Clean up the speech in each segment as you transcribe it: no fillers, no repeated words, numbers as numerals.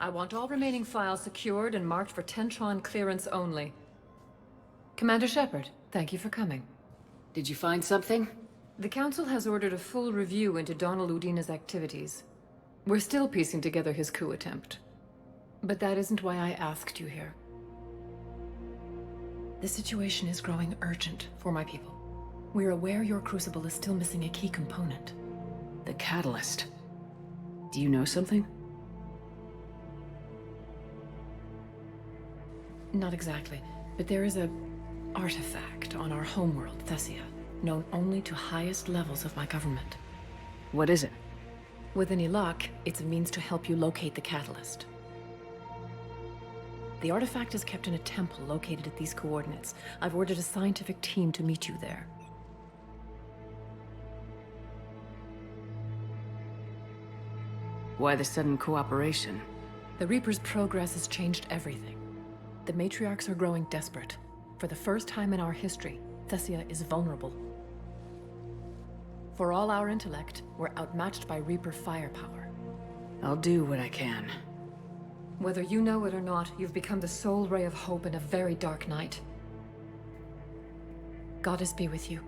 I want all remaining files secured and marked for Tentron clearance only. Commander Shepard, thank you for coming. Did you find something? The Council has ordered a full review into Donald Udina's activities. We're still piecing together his coup attempt. But that isn't why I asked you here. The situation is growing urgent for my people. We're aware your crucible is still missing a key component. The catalyst. Do you know something? Not exactly, but there is a artifact on our homeworld, Thessia, known only to highest levels of my government. What is it? With any luck, it's a means to help you locate the catalyst. The artifact is kept in a temple located at these coordinates. I've ordered a scientific team to meet you there. Why the sudden cooperation? The Reaper's progress has changed everything. The matriarchs are growing desperate. For the first time in our history, Thessia is vulnerable. For all our intellect, we're outmatched by Reaper firepower. I'll do what I can. Whether you know it or not, you've become the sole ray of hope in a very dark night. Goddess be with you.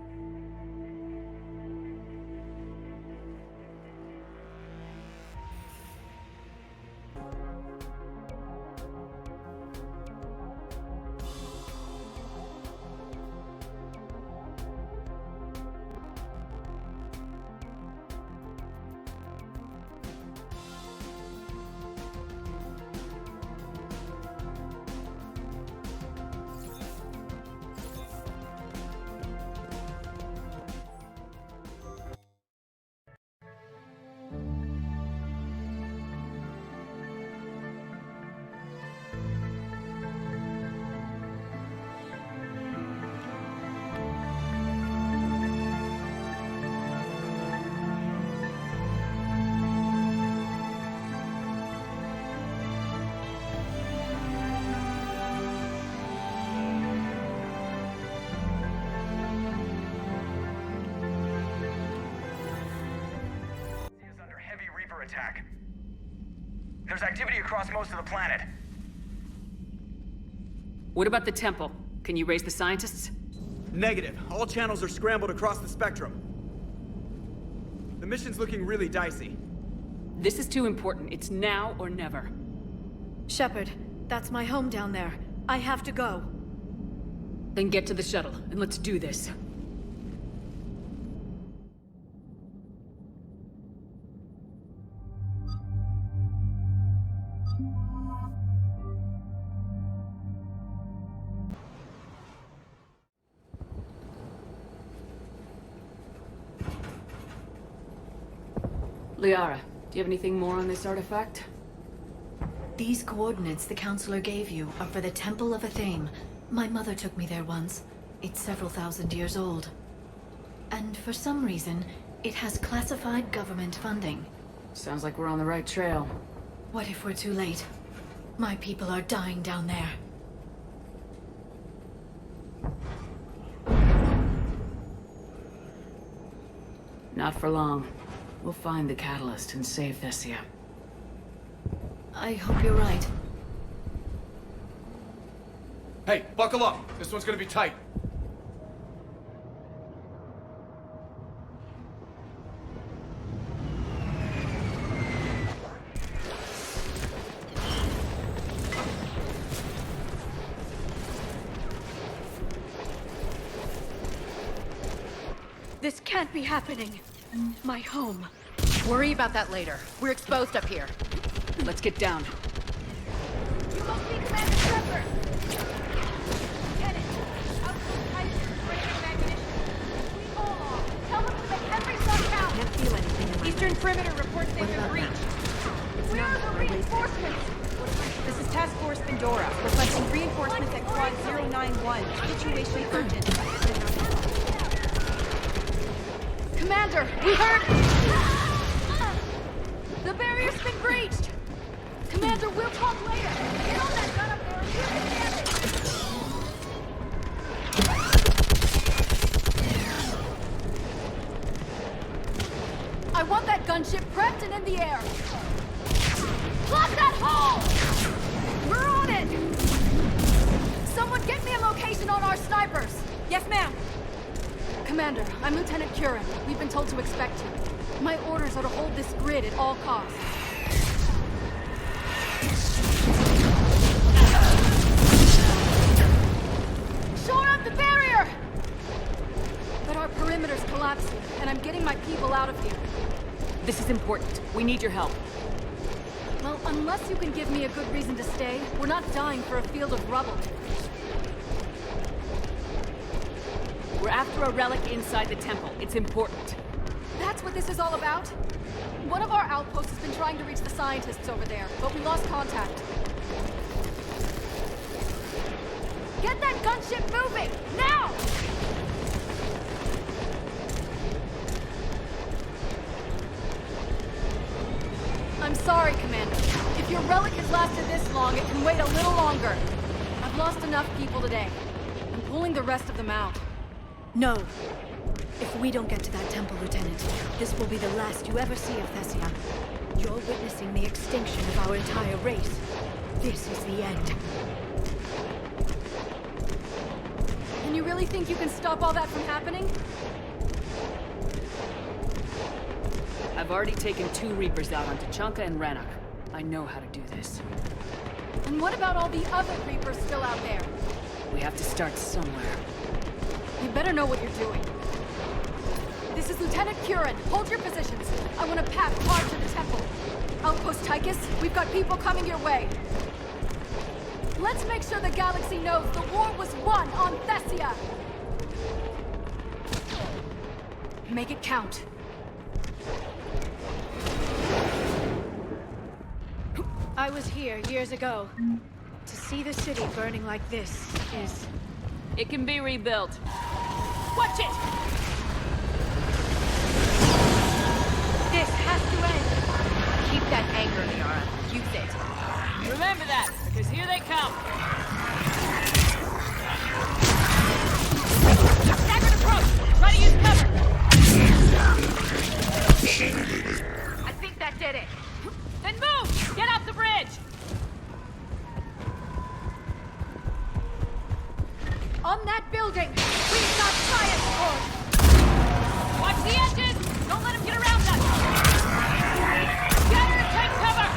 Attack. There's activity across most of the planet. What about the temple? Can you raise the scientists? Negative. All channels are scrambled across the spectrum. The mission's looking really dicey. This is too important. It's now or never. Shepard, that's my home down there. I have to go. Then get to the shuttle, and let's do this. Liara, do you have anything more on this artifact? These coordinates the Counselor gave you are for the Temple of Athame. My mother took me there once. It's several thousand years old. And for some reason, it has classified government funding. Sounds like we're on the right trail. What if we're too late? My people are dying down there. Not for long. We'll find the catalyst and save Thessia. I hope you're right. Hey, buckle up. This one's gonna be tight. This can't be happening. My home. Worry about that later. We're exposed up here. Let's get down. You must be Commander Shepard! Get it! Outpost Titan, breaking ammunition. We hold on. Tell them to make every shot count! Can't feel anything in my Eastern perimeter reports they've been breached. Where are the reinforcements? This is Task Force Pandora, requesting reinforcements at Quad 091. Situation urgent. Commander, we heard... The barrier's been breached! Commander, we'll talk later! Get on that gun up there and shoot the damage! I want that gunship prepped and in the air! Block that hole! We're on it! Someone get me a location on our snipers! Yes, ma'am. Commander, I'm Lieutenant Curran. We've been told to expect you. My orders are to hold this grid at all costs. Shore up the barrier! But our perimeter's collapsing, and I'm getting my people out of here. This is important. We need your help. Well, unless you can give me a good reason to stay, we're not dying for a field of rubble. We're after a relic inside the temple. It's important. That's what this is all about? One of our outposts has been trying to reach the scientists over there, but we lost contact. Get that gunship moving! Now! I'm sorry, Commander. If your relic has lasted this long, it can wait a little longer. I've lost enough people today. I'm pulling the rest of them out. No. If we don't get to that temple, Lieutenant, this will be the last you ever see of Thessia. You're witnessing the extinction of our entire race. This is the end. And you really think you can stop all that from happening? I've already taken 2 Reapers out on Tachanka and Rannoch. I know how to do this. And what about all the other Reapers still out there? We have to start somewhere. You better know what you're doing. This is Lieutenant Curran. Hold your positions. I want a path hard to the temple. Outpost Tychus, we've got people coming your way. Let's make sure the galaxy knows the war was won on Thessia. Make it count. I was here years ago. To see the city burning like this is... It can be rebuilt. Watch it! This has to end! Keep that anger, Liara. Use it. Remember that, because here they come. Staggered approach! Try to use cover! I think that did it. Then move! Get off the bridge! On that building! We've got science force! Watch the edges! Don't let him get around us! Scatter and take cover!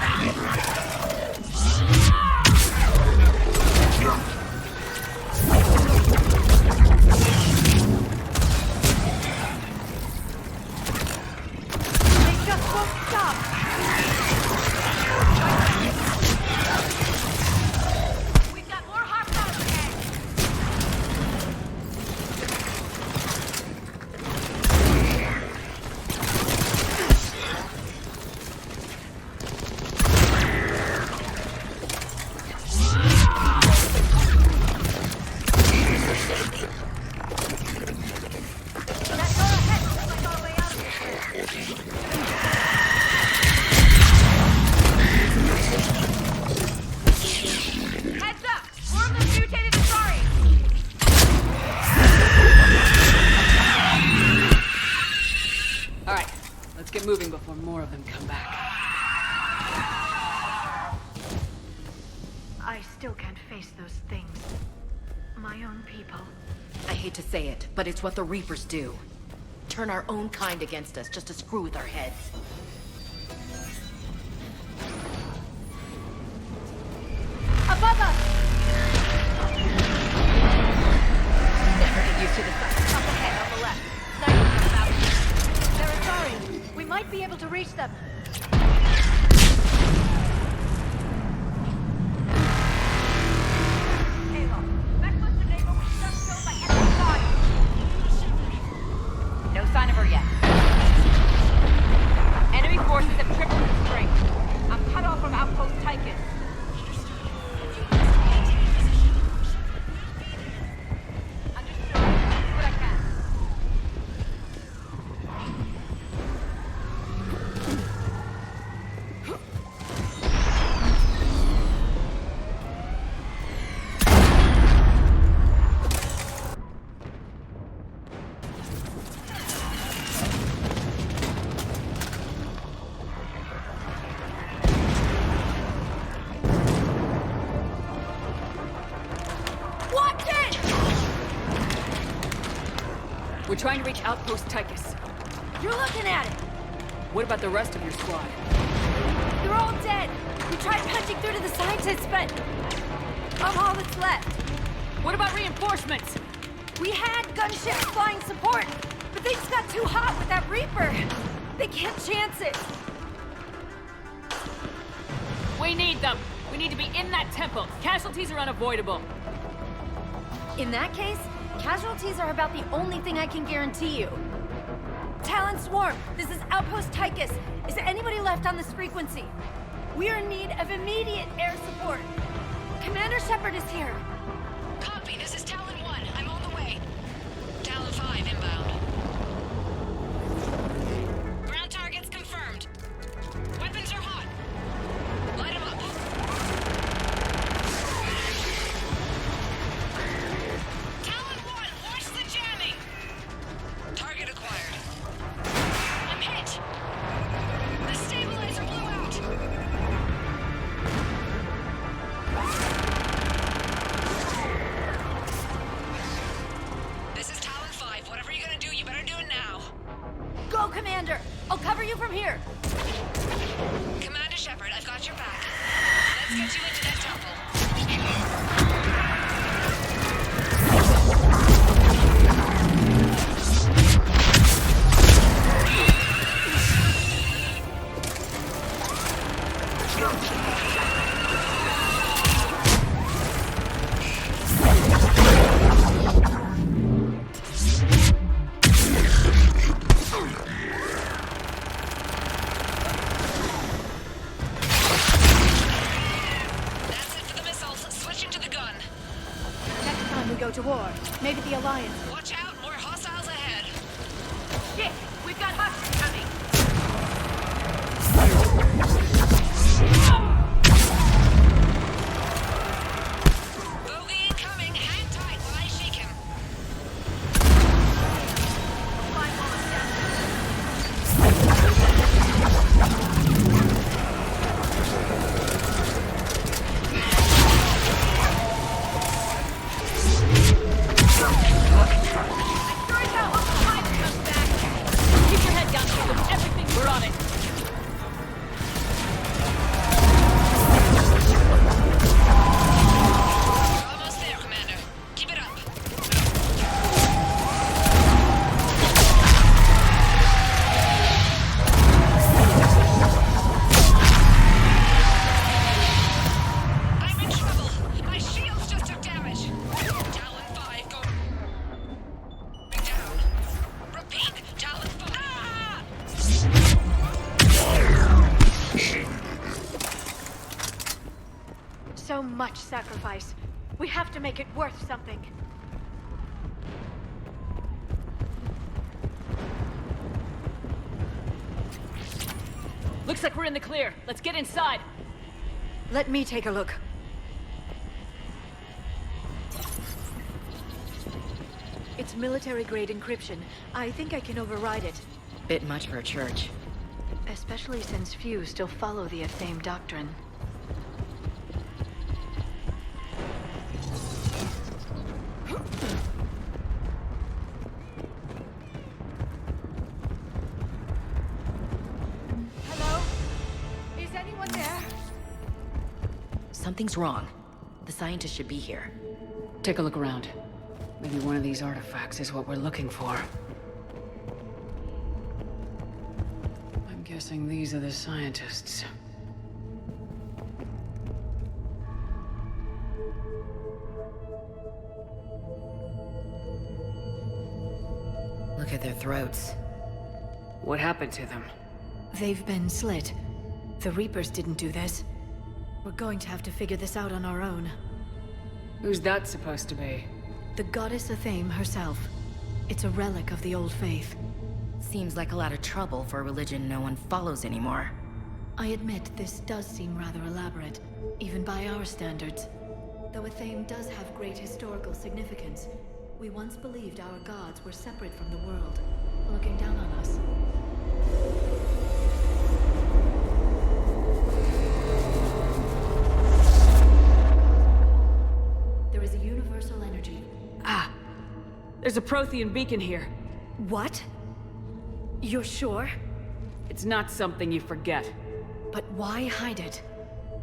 They just won't stop! We've got more hostiles ahead! That door ahead looks like our way out of here. Heads up! More of those mutated Asari! All right, let's get moving before more of them come back. I still can't face those things. My own people. I hate to say it, but it's what the Reapers do. Turn our own kind against us just to screw with our heads. Above us! Never get used to the sight. Up ahead, on the left. Snipers are about. They're Asari. We might be able to reach them. Halo. Backbuster neighbor was just killed by enemy fire. No sign of her yet. Enemy forces have tripled in strength. I'm cut off from outpost Tychus. Understood. Do what I can. trying to reach Outpost Tychus. You're looking at it! What about the rest of your squad? They're all dead! We tried punching through to the scientists, but... I'm all that's left. What about reinforcements? We had gunships flying support, but things got too hot with that Reaper. They can't chance it. We need them! We need to be in that temple. Casualties are unavoidable. In that case, casualties are about the only thing I can guarantee you. Talon Swarm, this is Outpost Tychus. Is there anybody left on this frequency? We are in need of immediate air support. Commander Shepard is here. Copy, this is Talon 1. I'm on the way. Talon 5 inbound. Ground targets confirmed. Weapons are hot. Light them up. Talon 1, watch the jamming! Target acquired. I'm hit! The stabilizer blew out! This is Talon 5. Whatever you're gonna do, you better do it now. Go, Commander! I'll cover you from here. Commander Shepard, I've got your back. Let's get you into that temple. That's it for the missiles. Switching to the gun. Next time we go to war, maybe the Alliance. Watch out, more hostiles ahead. Shit! We've got hostages coming! Bogey incoming. Hang tight while I shake him. Keep your head down, Jacob. Everything, we're on it. We're almost there, Commander. Keep it up. I'm in trouble. My shields just took damage. Talon 5 going down. Repeat, Talon 5. Ah! So much sacrifice. We have to make it worth something. Looks like we're in the clear. Let's get inside. Let me take a look. It's military-grade encryption. I think I can override it. Bit much for a church. Especially since few still follow the Athame doctrine. Hello? Is anyone there? Something's wrong. The scientists should be here. Take a look around. Maybe one of these artifacts is what we're looking for. I'm guessing these are the scientists. Look at their throats. What happened to them? They've been slit. The Reapers didn't do this. We're going to have to figure this out on our own. Who's that supposed to be? The goddess Athame herself. It's a relic of the old faith. Seems like a lot of trouble for a religion no one follows anymore. I admit this does seem rather elaborate, even by our standards. Though Athame does have great historical significance, we once believed our gods were separate from the world, looking down on us. There is a universal energy. Ah! There's a Prothean beacon here. What? You're sure? It's not something you forget. But why hide it?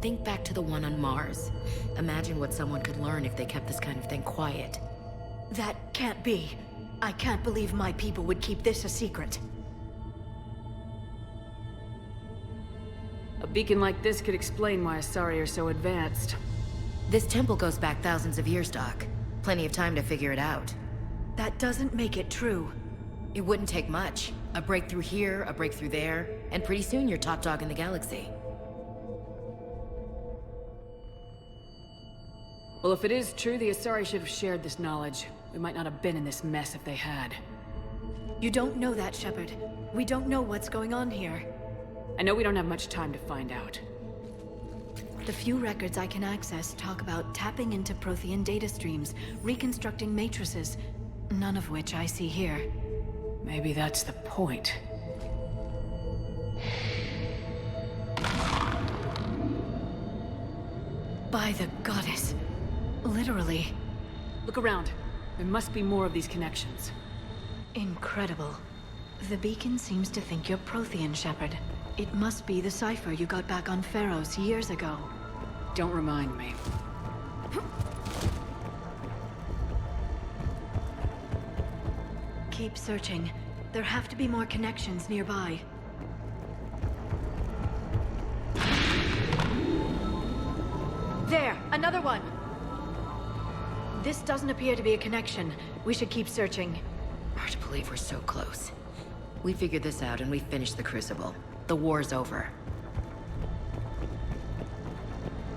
Think back to the one on Mars. Imagine what someone could learn if they kept this kind of thing quiet. That can't be. I can't believe my people would keep this a secret. A beacon like this could explain why Asari are so advanced. This temple goes back thousands of years, Doc. Plenty of time to figure it out. That doesn't make it true. It wouldn't take much. A breakthrough here, a breakthrough there, and pretty soon you're top dog in the galaxy. Well, if it is true, the Asari should have shared this knowledge. We might not have been in this mess if they had. You don't know that, Shepard. We don't know what's going on here. I know we don't have much time to find out. The few records I can access talk about tapping into Prothean data streams, reconstructing matrices, none of which I see here. Maybe that's the point. By the goddess. Literally. Look around. There must be more of these connections. Incredible. The beacon seems to think you're Prothean, Shepard. It must be the cipher you got back on Pharaohs years ago. Don't remind me. Keep searching. There have to be more connections nearby. There! Another one! This doesn't appear to be a connection. We should keep searching. Hard to believe we're so close. We figured this out and we finished the Crucible. The war's over.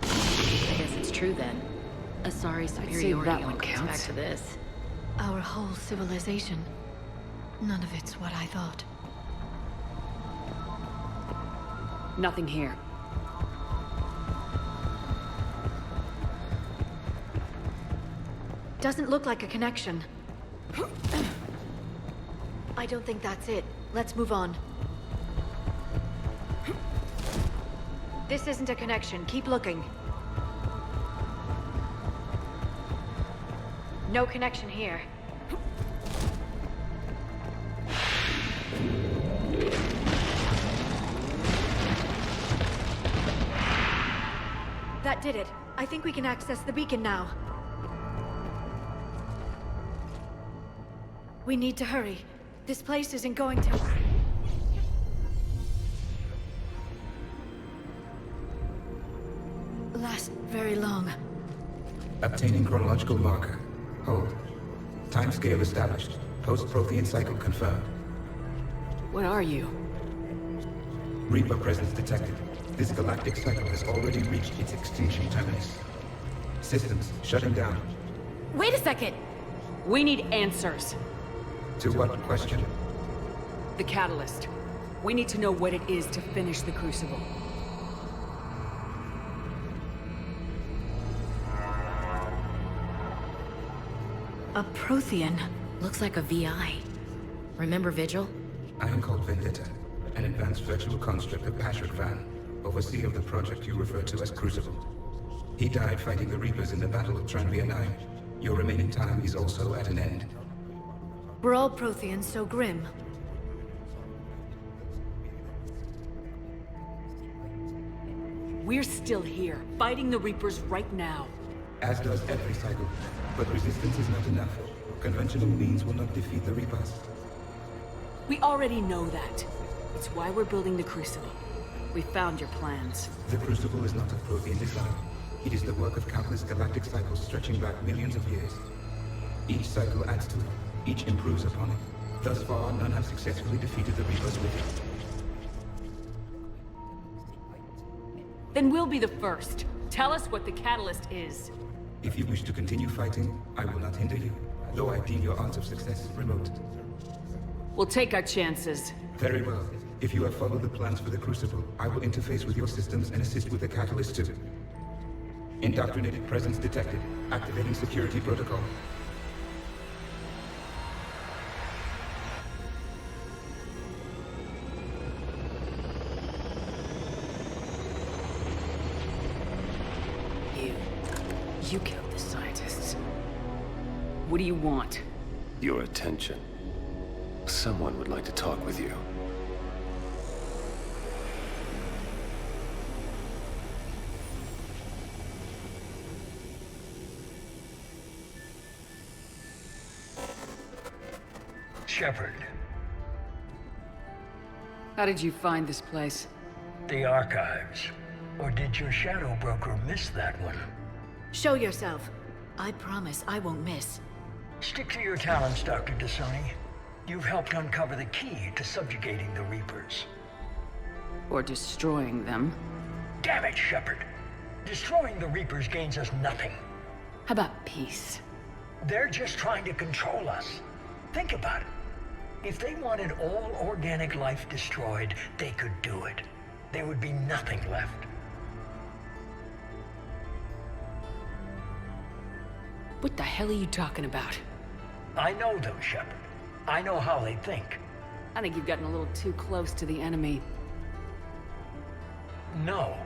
I guess it's true then. Asari's superiority that one all comes counts. back to this. Our whole civilization. None of it's what I thought. Nothing here. Doesn't look like a connection. I don't think that's it. Let's move on. This isn't a connection. Keep looking. No connection here. That did it. I think we can access the beacon now. We need to hurry. This place isn't going to... last very long. Obtaining chronological marker. Hold. Timescale established. Post-Prothean cycle confirmed. What are you? Reaper presence detected. This galactic cycle has already reached its extinction terminus. Systems shutting down. Wait a second! We need answers. To what question? The catalyst. We need to know what it is to finish the Crucible. A Prothean. Looks like a VI. Remember Vigil? I am called Vendetta, an advanced virtual construct of Patrick Van, overseer of the project you refer to as Crucible. He died fighting the Reapers in the Battle of Tranvia 9. Your remaining time is also at an end. We're all Protheans, so grim. We're still here, fighting the Reapers right now. As does every cycle. But resistance is not enough. Conventional means will not defeat the Reapers. We already know that. It's why we're building the Crucible. We found your plans. The Crucible is not a Prothean design. It is the work of countless galactic cycles stretching back millions of years. Each cycle adds to it. Each improves upon it. Thus far, none have successfully defeated the Reapers with it. Then we'll be the first. Tell us what the catalyst is. If you wish to continue fighting, I will not hinder you, though I deem your odds of success remote. We'll take our chances. Very well. If you have followed the plans for the Crucible, I will interface with your systems and assist with the catalyst too. Indoctrinated presence detected. Activating security protocol. You killed the scientists. What do you want? Your attention. Someone would like to talk with you. Shepard. How did you find this place? The archives. Or did your shadow broker miss that one? Show yourself. I promise I won't miss. Stick to your talents, Dr. Dasani. You've helped uncover the key to subjugating the Reapers. Or destroying them. Damn it, Shepard. Destroying the Reapers gains us nothing. How about peace? They're just trying to control us. Think about it. If they wanted all organic life destroyed, they could do it. There would be nothing left. What the hell are you talking about? I know them, Shepard. I know how they think. I think you've gotten a little too close to the enemy. No.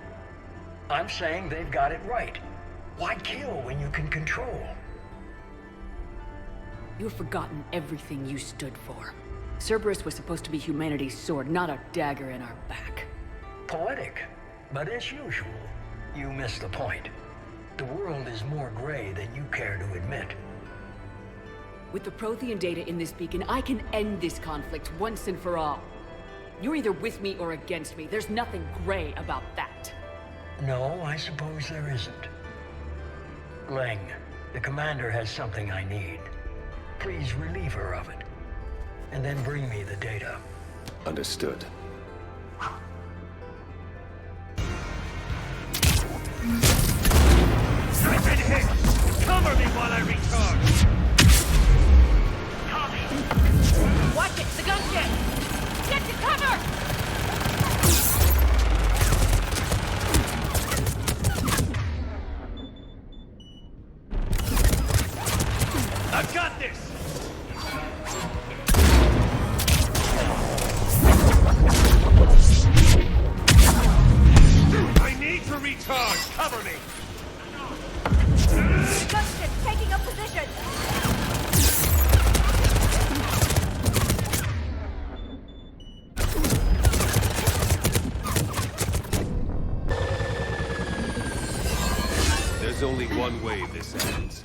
I'm saying they've got it right. Why kill when you can control? You've forgotten everything you stood for. Cerberus was supposed to be humanity's sword, not a dagger in our back. Poetic. But as usual, you missed the point. The world is more gray than you care to admit. With the Prothean data in this beacon, I can end this conflict once and for all. You're either with me or against me. There's nothing gray about that. No, I suppose there isn't. Leng, the commander has something I need. Please relieve her of it. And then bring me the data. Understood. Stretch hit! Cover me while I recharge! Copy! Watch it! The gunship! Get to cover! I've got this! I need to recharge! Cover me! Gunship taking up position! There's only one way this ends.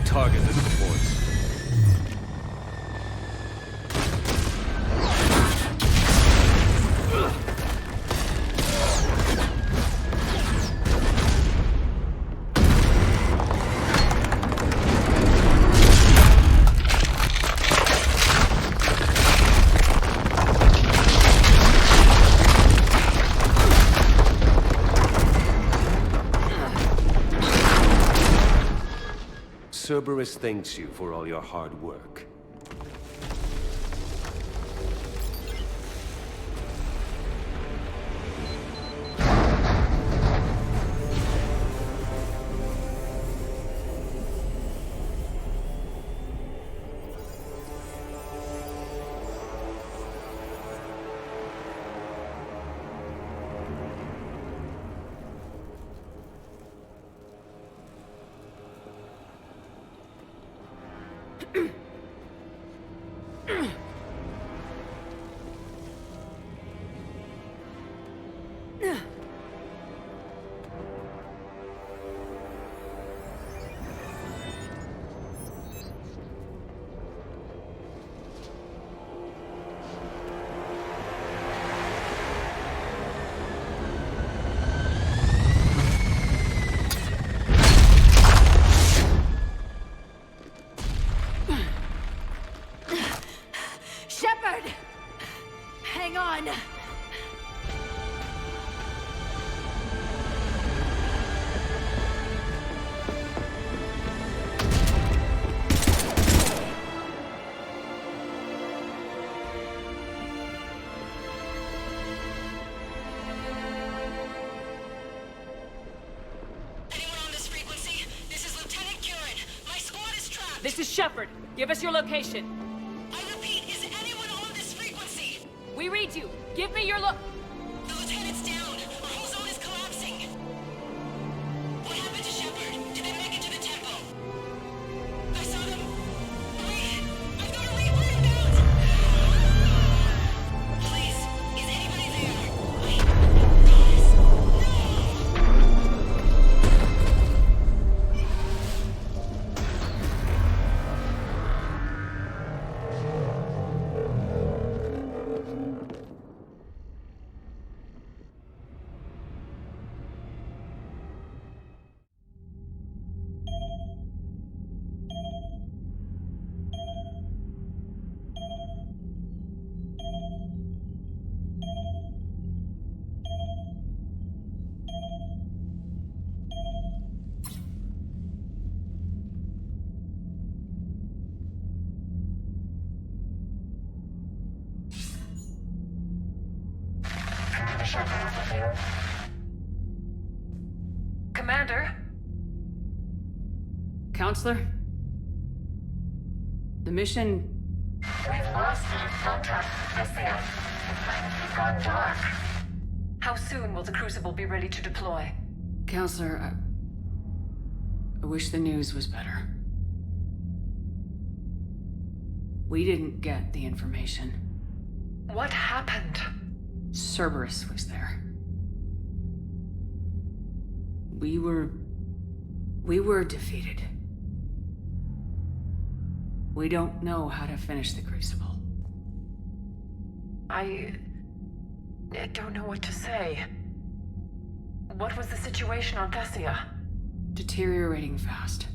Target the supports. Cerberus thanks you for all your hard work. Shepard! Hang on! This is Shepard. Give us your location. I repeat, is anyone on this frequency? We read you. Give me your The lieutenant's down. Our whole Commander? Counselor? The mission... We've lost contact with Thessia. It's gone dark. How soon will the Crucible be ready to deploy? Counselor, I wish the news was better. We didn't get the information. What happened? Cerberus was there. We were defeated. We don't know how to finish the Crucible. I don't know what to say. What was the situation on Thessia? Deteriorating fast.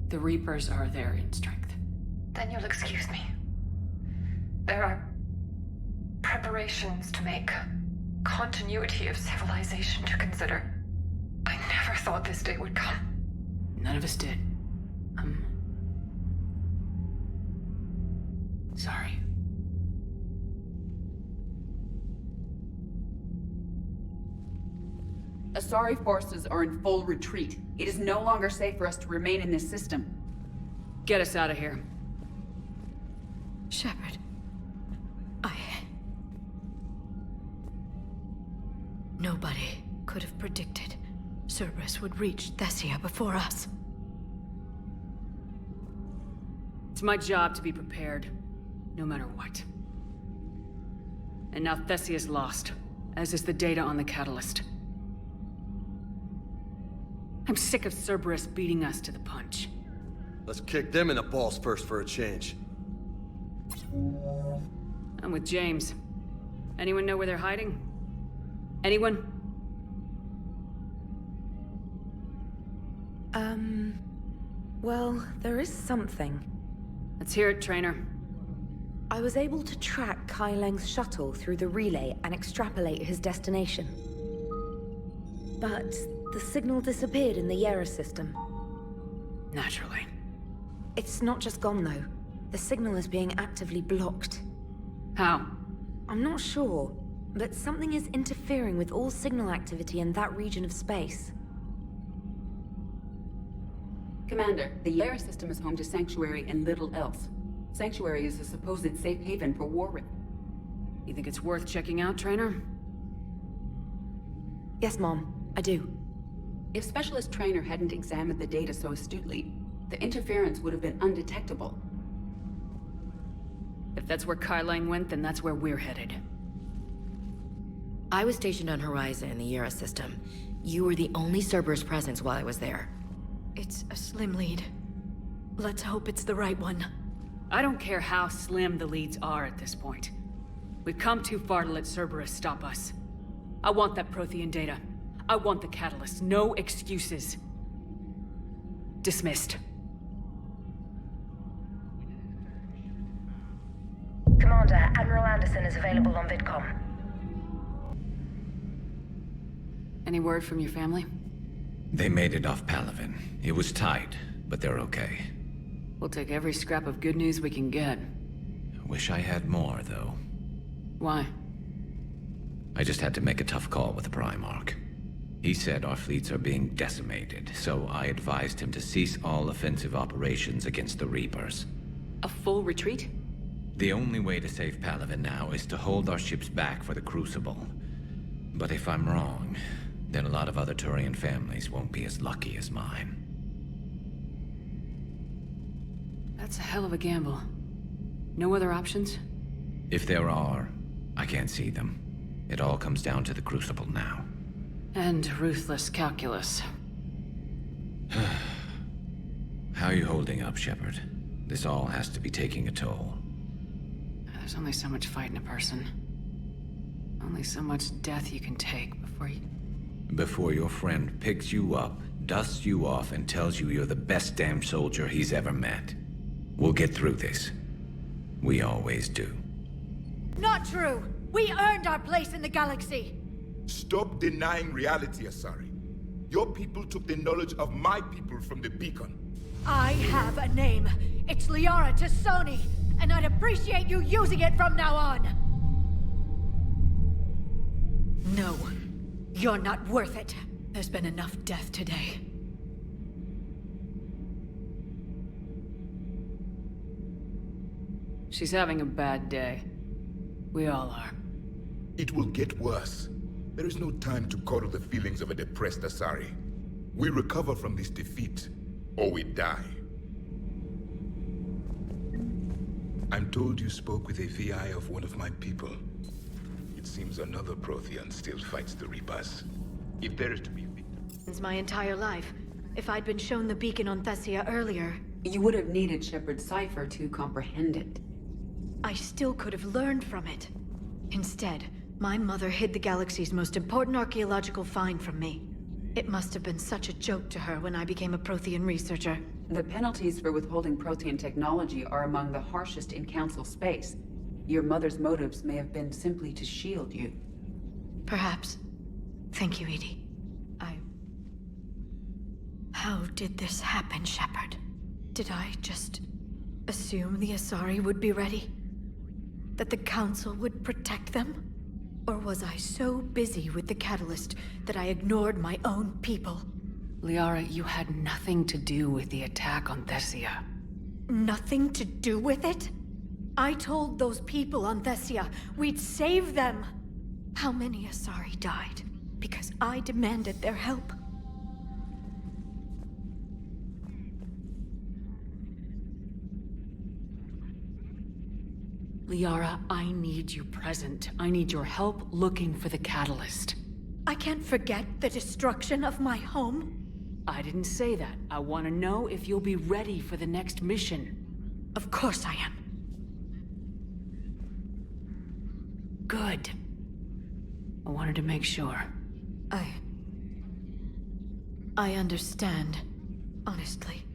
The Reapers are there in strength. Then you'll excuse me. There are preparations to make, continuity of civilization to consider. I never thought this day would come. None of us did. Sorry. Asari forces are in full retreat. It is no longer safe for us to remain in this system. Get us out of here. Shepard. Nobody could have predicted Cerberus would reach Thessia before us. It's my job to be prepared, no matter what. And now Thessia's lost, as is the data on the catalyst. I'm sick of Cerberus beating us to the punch. Let's kick them in the balls first for a change. I'm with James. Anyone know where they're hiding? Anyone? Well, there is something. Let's hear it, Trainer. I was able to track Kai Leng's shuttle through the relay and extrapolate his destination. But the signal disappeared in the Yera system. Naturally. It's not just gone, though. The signal is being actively blocked. How? I'm not sure, but something is interfering with all signal activity in that region of space. Commander, the Yera system is home to Sanctuary and little else. Sanctuary is a supposed safe haven for Warwick. You think it's worth checking out, Trainer? Yes, Mom. I do. If Specialist Trainer hadn't examined the data so astutely, the interference would have been undetectable. If that's where Kai Lang went, then that's where we're headed. I was stationed on Horizon in the Yera system. You were the only Cerberus presence while I was there. It's a slim lead. Let's hope it's the right one. I don't care how slim the leads are at this point. We've come too far to let Cerberus stop us. I want that Prothean data. I want the catalyst. No excuses. Dismissed. Commander, Admiral Anderson is available on VidCom. Any word from your family? They made it off Palaven. It was tight, but they're okay. We'll take every scrap of good news we can get. Wish I had more, though. Why? I just had to make a tough call with the Primarch. He said our fleets are being decimated, so I advised him to cease all offensive operations against the Reapers. A full retreat? The only way to save Palaven now is to hold our ships back for the Crucible. But if I'm wrong, then a lot of other Turian families won't be as lucky as mine. That's a hell of a gamble. No other options? If there are, I can't see them. It all comes down to the Crucible now. And ruthless calculus. How are you holding up, Shepard? This all has to be taking a toll. There's only so much fight in a person. Only so much death you can take before your friend picks you up, dusts you off, and tells you you're the best damn soldier he's ever met. We'll get through this. We always do. Not true! We earned our place in the galaxy! Stop denying reality, Asari. Your people took the knowledge of my people from the beacon. I have a name. It's Liara Tassoni, and I'd appreciate you using it from now on! No. You're not worth it. There's been enough death today. She's having a bad day. We all are. It will get worse. There is no time to coddle the feelings of a depressed Asari. We recover from this defeat, or we die. I'm told you spoke with a VI of one of my people. It seems another Prothean still fights the Reapers. If there is to be Since my entire life. If I'd been shown the beacon on Thessia earlier... You would have needed Shepard's cipher to comprehend it. I still could have learned from it. Instead, my mother hid the galaxy's most important archaeological find from me. It must have been such a joke to her when I became a Prothean researcher. The penalties for withholding Prothean technology are among the harshest in Council space. Your mother's motives may have been simply to shield you. Perhaps. Thank you, Edie. How did this happen, Shepard? Did I just assume the Asari would be ready? That the Council would protect them? Or was I so busy with the Catalyst that I ignored my own people? Liara, you had nothing to do with the attack on Thessia. Nothing to do with it? I told those people on Thessia we'd save them! How many Asari died because I demanded their help? Liara, I need you present. I need your help looking for the catalyst. I can't forget the destruction of my home. I didn't say that. I want to know if you'll be ready for the next mission. Of course I am. Good. I wanted to make sure. I understand. Honestly.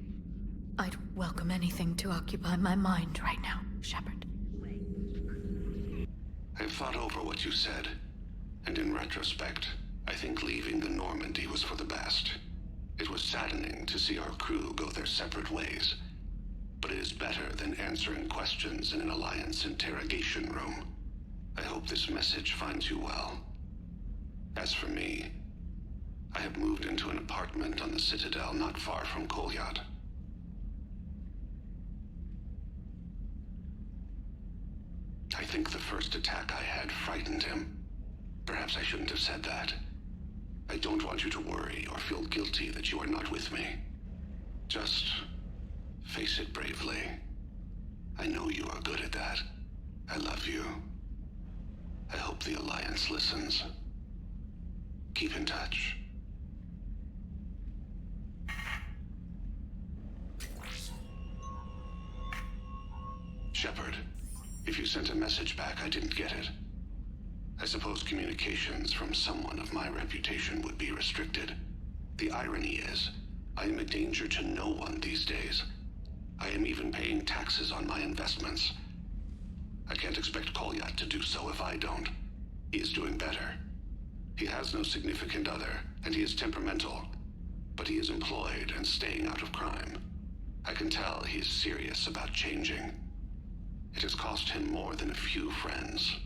I'd welcome anything to occupy my mind right now, Shepard. I've thought over what you said, and in retrospect, I think leaving the Normandy was for the best. It was saddening to see our crew go their separate ways, but it is better than answering questions in an Alliance interrogation room. I hope this message finds you well. As for me, I have moved into an apartment on the Citadel not far from Kolyat. I think the first attack I had frightened him. Perhaps I shouldn't have said that. I don't want you to worry or feel guilty that you are not with me. Just face it bravely. I know you are good at that. I love you. I hope the Alliance listens. Keep in touch. Shepard. If you sent a message back, I didn't get it. I suppose communications from someone of my reputation would be restricted. The irony is, I am a danger to no one these days. I am even paying taxes on my investments. I can't expect Kolyat to do so if I don't. He is doing better. He has no significant other, and he is temperamental. But he is employed and staying out of crime. I can tell he is serious about changing. It has cost him more than a few friends.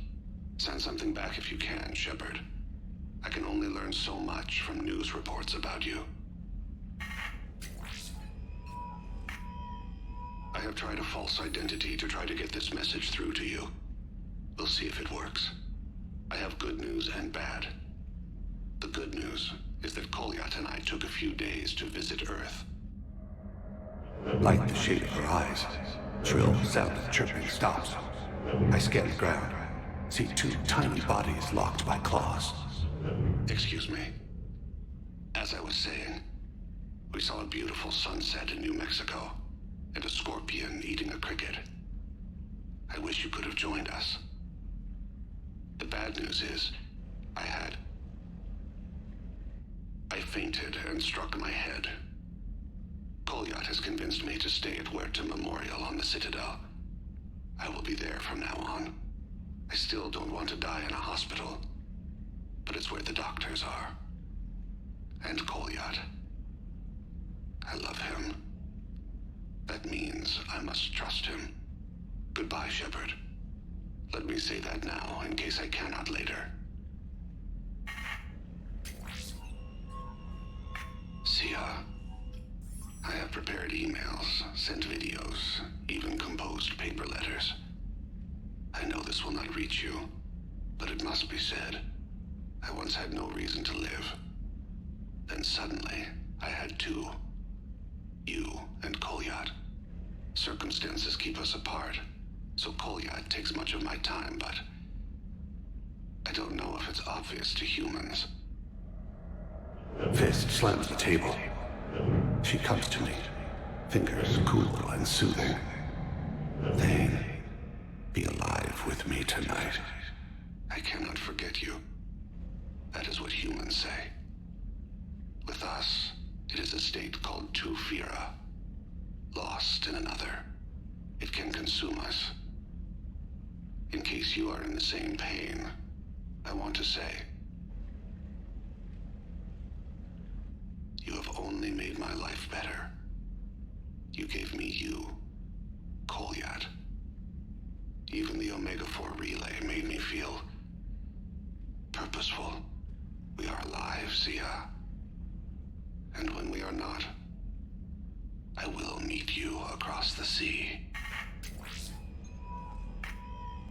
Send something back if you can, Shepard. I can only learn so much from news reports about you. I have tried a false identity to try to get this message through to you. We'll see if it works. I have good news and bad. The good news is that Kolyat and I took a few days to visit Earth. Light the shade of her eyes. Shrill sound of chirping stops. I scan the ground. See two tiny bodies locked by claws. Excuse me. As I was saying, we saw a beautiful sunset in New Mexico, and a scorpion eating a cricket. I wish you could have joined us. The bad news is, I fainted and struck my head. Kolyat has convinced me to stay at Huerta Memorial on the Citadel. I will be there from now on. I still don't want to die in a hospital, but it's where the doctors are. And Kolyat. I love him. That means I must trust him. Goodbye, Shepard. Let me say that now, in case I cannot later. prepared emails, sent videos, even composed paper letters. I know this will not reach you, but it must be said. I once had no reason to live. Then suddenly, I had two. You and Kolyat. Circumstances keep us apart, so Kolyat takes much of my time, but I don't know if it's obvious to humans. Fist slams the table. She comes to me, fingers cool and soothing. Thane, be alive with me tonight. I cannot forget you. That is what humans say. With us, it is a state called Tufira. Lost in another. It can consume us. In case you are in the same pain, I want to say, you have only made my life better. You gave me you, Kolyat. Even the Omega-4 relay made me feel purposeful. We are alive, Zia. And when we are not, I will meet you across the sea.